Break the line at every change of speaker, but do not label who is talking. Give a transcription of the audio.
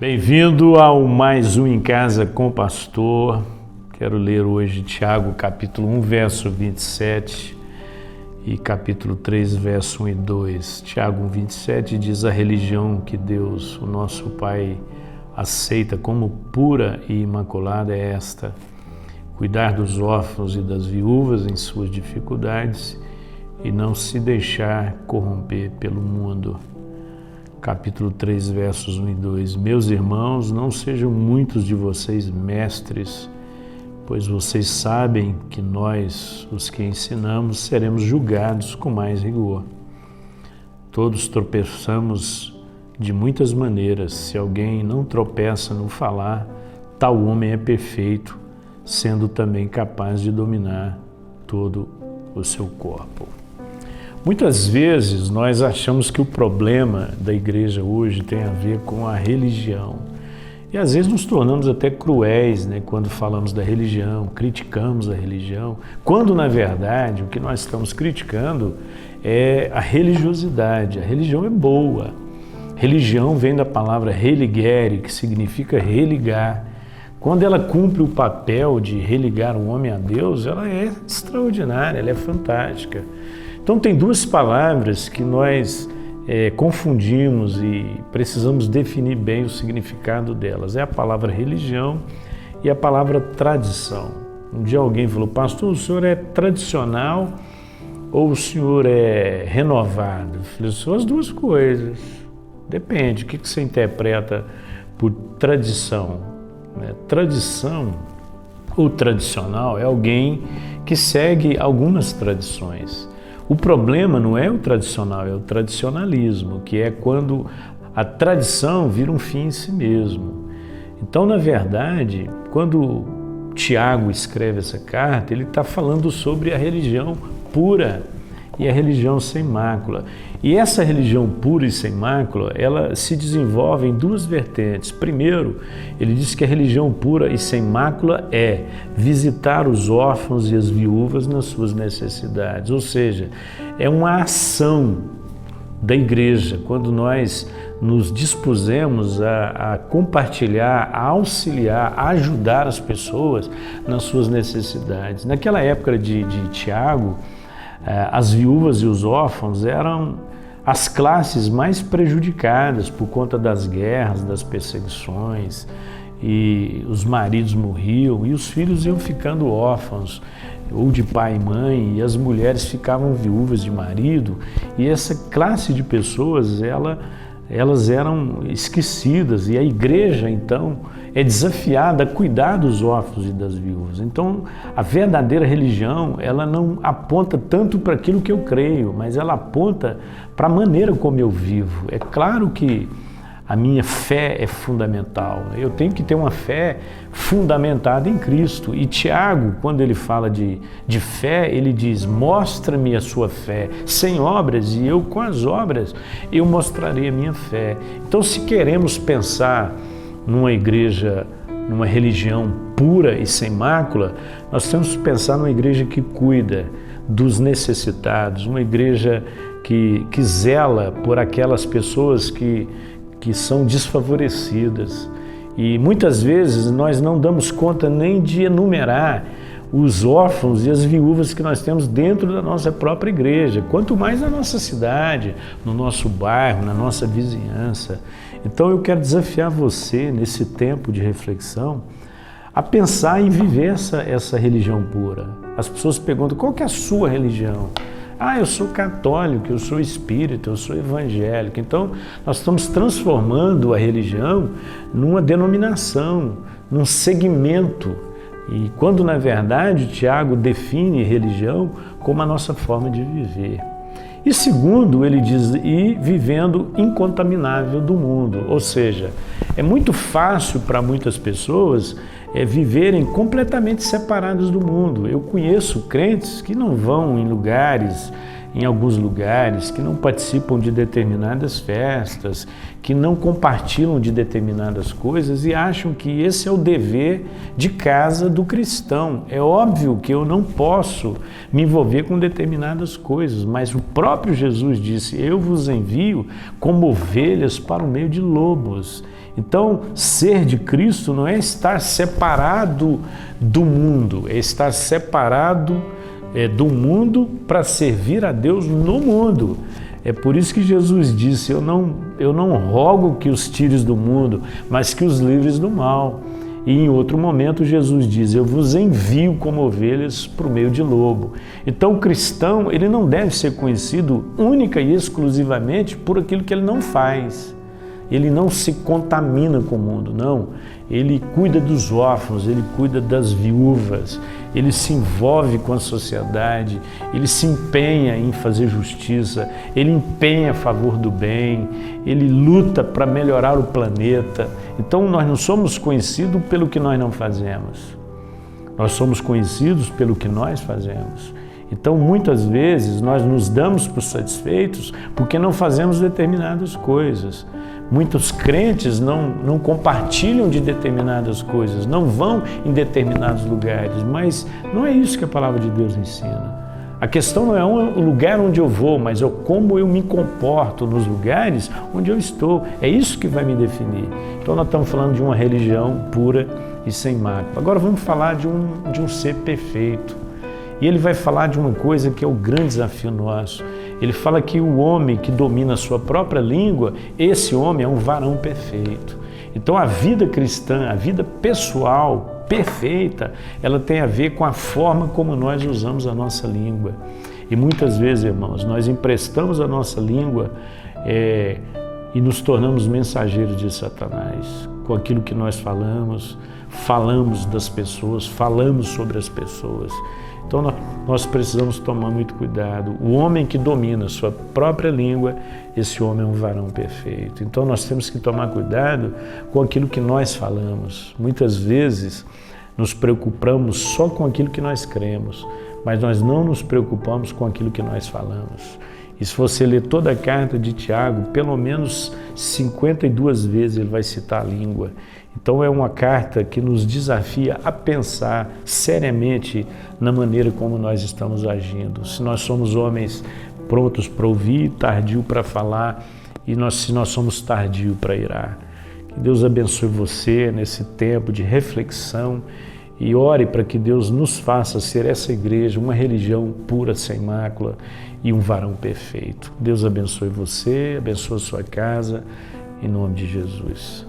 Bem-vindo ao mais um Em Casa com o Pastor. Quero ler hoje Tiago capítulo 1, verso 27 e capítulo 3, verso 1 e 2. Tiago 1, 27 diz: a religião que Deus, o nosso Pai, aceita como pura e imaculada é esta: cuidar dos órfãos e das viúvas em suas dificuldades e não se deixar corromper pelo mundo. Capítulo 3, versos 1 e 2. Meus irmãos, não sejam muitos de vocês mestres, pois vocês sabem que nós, os que ensinamos, seremos julgados com mais rigor. Todos tropeçamos de muitas maneiras. Se alguém não tropeça no falar, tal homem é perfeito, sendo também capaz de dominar todo o seu corpo. Muitas vezes nós achamos que o problema da igreja hoje tem a ver com a religião. E às vezes nos tornamos até cruéis, quando falamos da religião, criticamos a religião, quando na verdade o que nós estamos criticando é a religiosidade. A religião é boa. Religião vem da palavra religere, que significa religar. Quando ela cumpre o papel de religar o homem a Deus, ela é extraordinária, ela é fantástica. Então tem duas palavras que nós confundimos e precisamos definir bem o significado delas. É a palavra religião e a palavra tradição. Um dia alguém falou: pastor, o senhor é tradicional ou o senhor é renovado? Eu falei: são as duas coisas. Depende, o que você interpreta por tradição? Tradição ou tradicional é alguém que segue algumas tradições. O problema não é o tradicional, é o tradicionalismo, que é quando a tradição vira um fim em si mesmo. Então, na verdade, quando Tiago escreve essa carta, ele está falando sobre a religião pura e a religião sem mácula. E essa religião pura e sem mácula, ela se desenvolve em duas vertentes. Primeiro, ele diz que a religião pura e sem mácula é visitar os órfãos e as viúvas nas suas necessidades. Ou seja, é uma ação da igreja, quando nós nos dispusemos a compartilhar, a auxiliar, a ajudar as pessoas nas suas necessidades. Naquela época de Tiago, as viúvas e os órfãos eram as classes mais prejudicadas por conta das guerras, das perseguições, e os maridos morriam e os filhos iam ficando órfãos, ou de pai e mãe, e as mulheres ficavam viúvas de marido, e essa classe de pessoas, elas eram esquecidas, e a igreja, então, é desafiada a cuidar dos órfãos e das viúvas. Então, a verdadeira religião, ela não aponta tanto para aquilo que eu creio, mas ela aponta para a maneira como eu vivo. É claro que a minha fé é fundamental. Eu tenho que ter uma fé fundamentada em Cristo. E Tiago, quando ele fala de fé, ele diz: mostra-me a sua fé sem obras, e eu com as obras eu mostrarei a minha fé. Então, se queremos pensar numa igreja, numa religião pura e sem mácula, nós temos que pensar numa igreja que cuida dos necessitados, uma igreja que zela por aquelas pessoas que são desfavorecidas. E muitas vezes nós não damos conta nem de enumerar os órfãos e as viúvas que nós temos dentro da nossa própria igreja, quanto mais na nossa cidade, no nosso bairro, na nossa vizinhança. Então eu quero desafiar você, nesse tempo de reflexão, a pensar em viver essa religião pura. As pessoas perguntam: qual que é a sua religião? Eu sou católico, eu sou espírita, eu sou evangélico. Então, nós estamos transformando a religião numa denominação, num segmento. E quando, na verdade, Tiago define religião como a nossa forma de viver. E segundo, ele diz: e vivendo incontaminável do mundo. Ou seja, é muito fácil para muitas pessoas viverem completamente separados do mundo. Eu conheço crentes que não vão em lugares em alguns lugares, que não participam de determinadas festas, que não compartilham de determinadas coisas e acham que esse é o dever de casa do cristão. É óbvio que eu não posso me envolver com determinadas coisas, mas o próprio Jesus disse: eu vos envio como ovelhas para o meio de lobos. Então, ser de Cristo não é estar separado do mundo, é estar separado do mundo para servir a Deus no mundo. É por isso que Jesus disse: eu não rogo que os tires do mundo, mas que os livres do mal. E em outro momento Jesus diz: eu vos envio como ovelhas para o meio de lobo. Então o cristão, ele não deve ser conhecido única e exclusivamente por aquilo que ele não faz. Ele não se contamina com o mundo, não. Ele cuida dos órfãos, ele cuida das viúvas, ele se envolve com a sociedade, ele se empenha em fazer justiça, ele empenha a favor do bem, ele luta para melhorar o planeta. Então nós não somos conhecidos pelo que nós não fazemos, nós somos conhecidos pelo que nós fazemos. Então, muitas vezes, nós nos damos por satisfeitos porque não fazemos determinadas coisas. Muitos crentes não compartilham de determinadas coisas, não vão em determinados lugares, mas não é isso que a palavra de Deus ensina. A questão não é o lugar onde eu vou, mas é como eu me comporto nos lugares onde eu estou. É isso que vai me definir. Então, nós estamos falando de uma religião pura e sem mácula. Agora, vamos falar de um ser perfeito. E ele vai falar de uma coisa que é o grande desafio nosso. Ele fala que o homem que domina a sua própria língua, esse homem é um varão perfeito. Então a vida cristã, a vida pessoal perfeita, ela tem a ver com a forma como nós usamos a nossa língua. E muitas vezes, irmãos, nós emprestamos a nossa língua e nos tornamos mensageiros de Satanás. Com aquilo que nós falamos das pessoas, falamos sobre as pessoas. Então nós precisamos tomar muito cuidado. O homem que domina a sua própria língua, esse homem é um varão perfeito. Então nós temos que tomar cuidado com aquilo que nós falamos. Muitas vezes nos preocupamos só com aquilo que nós cremos, mas nós não nos preocupamos com aquilo que nós falamos. E se você ler toda a carta de Tiago, pelo menos 52 vezes ele vai citar a língua. Então é uma carta que nos desafia a pensar seriamente na maneira como nós estamos agindo. Se nós somos homens prontos para ouvir, tardio para falar, e se nós somos tardio para irar. Que Deus abençoe você nesse tempo de reflexão e ore para que Deus nos faça ser essa igreja, uma religião pura, sem mácula e um varão perfeito. Deus abençoe você, abençoe a sua casa, em nome de Jesus.